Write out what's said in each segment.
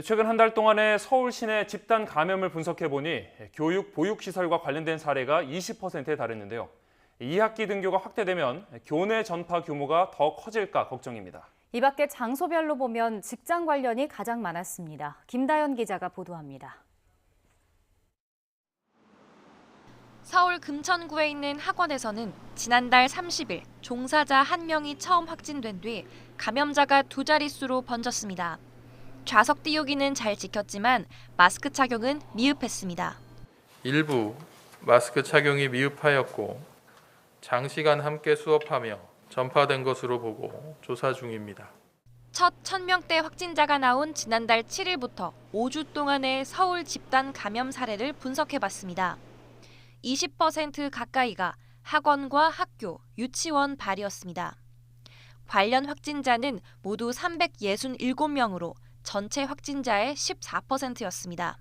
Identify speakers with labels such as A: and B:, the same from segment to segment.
A: 최근 한 달 동안의 서울 시내 집단 감염을 분석해보니 교육, 보육시설과 관련된 사례가 20%에 달했는데요. 2학기 등교가 확대되면 교내 전파 규모가 더 커질까 걱정입니다.
B: 이 밖에 장소별로 보면 직장 관련이 가장 많았습니다. 김다연 기자가 보도합니다.
C: 서울 금천구에 있는 학원에서는 지난달 30일 종사자 1명이 처음 확진된 뒤 감염자가 2자릿수로 번졌습니다. 좌석 띄우기는 잘 지켰지만 마스크 착용은 미흡했습니다.
D: 일부 마스크 착용이 미흡하였고 장시간 함께 수업하며 전파된 것으로 보고 조사 중입니다.
C: 첫 1000명대 확진자가 나온 지난달 7일부터 5주 동안의 서울 집단 감염 사례를 분석해봤습니다. 20% 가까이가 학원과 학교, 유치원 발이었습니다. 관련 확진자는 모두 367명으로 전체 확진자의 14%였습니다.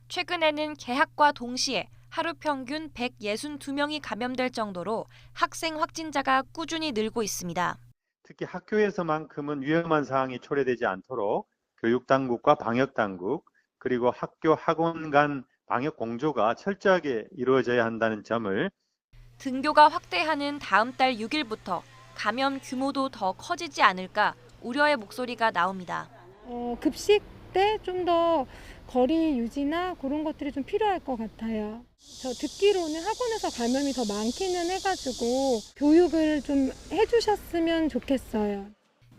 C: 최근에는 개학과 동시에 하루 평균 162명이 감염될 정도로 학생 확진자가 꾸준히 늘고 있습니다.
E: 특히 학교에서만큼은 위험한 상황이 초래되지 않도록 교육당국과 방역당국 그리고 학교 학원 간 방역 공조가 철저하게 이루어져야 한다는 점을
C: 등교가 확대하는 다음 달 6일부터 감염 규모도 더 커지지 않을까 우려의 목소리가 나옵니다.
F: 급식 때 좀 더 거리 유지나 그런 것들이 좀 필요할 것 같아요. 저 듣기로는 학원에서 감염이 더 많기는 해가지고 교육을 좀 해주셨으면 좋겠어요.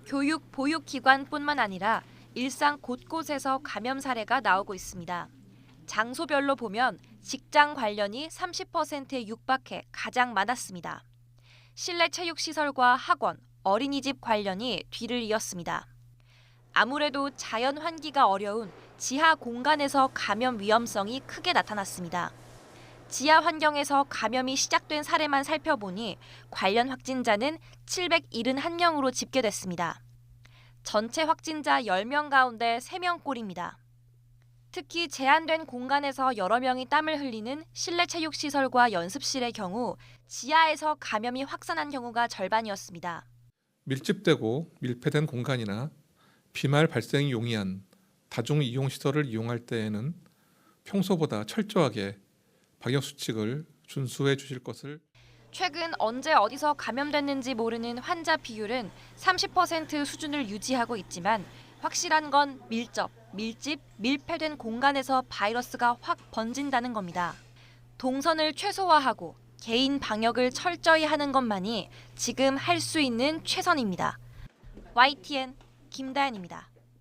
C: 교육, 보육기관뿐만 아니라 일상 곳곳에서 감염 사례가 나오고 있습니다. 장소별로 보면 직장 관련이 30%에 육박해 가장 많았습니다. 실내 체육시설과 학원, 어린이집 관련이 뒤를 이었습니다. 아무래도 자연 환기가 어려운 지하 공간에서 감염 위험성이 크게 나타났습니다. 지하 환경에서 감염이 시작된 사례만 살펴보니 관련 확진자는 771명으로 집계됐습니다. 전체 확진자 10명 가운데 3명꼴입니다. 특히 제한된 공간에서 여러 명이 땀을 흘리는 실내 체육시설과 연습실의 경우 지하에서 감염이 확산한 경우가 절반이었습니다.
G: 밀집되고 밀폐된 공간이나 비말 발생이 용이한 다중이용시설을 이용할 때에는 평소보다 철저하게 방역수칙을 준수해 주실 것을.
C: 최근 언제 어디서 감염됐는지 모르는 환자 비율은 30% 수준을 유지하고 있지만 확실한 건 밀접, 밀집, 밀폐된 공간에서 바이러스가 확 번진다는 겁니다. 동선을 최소화하고 개인 방역을 철저히 하는 것만이 지금 할 수 있는 최선입니다. YTN 김다연입니다.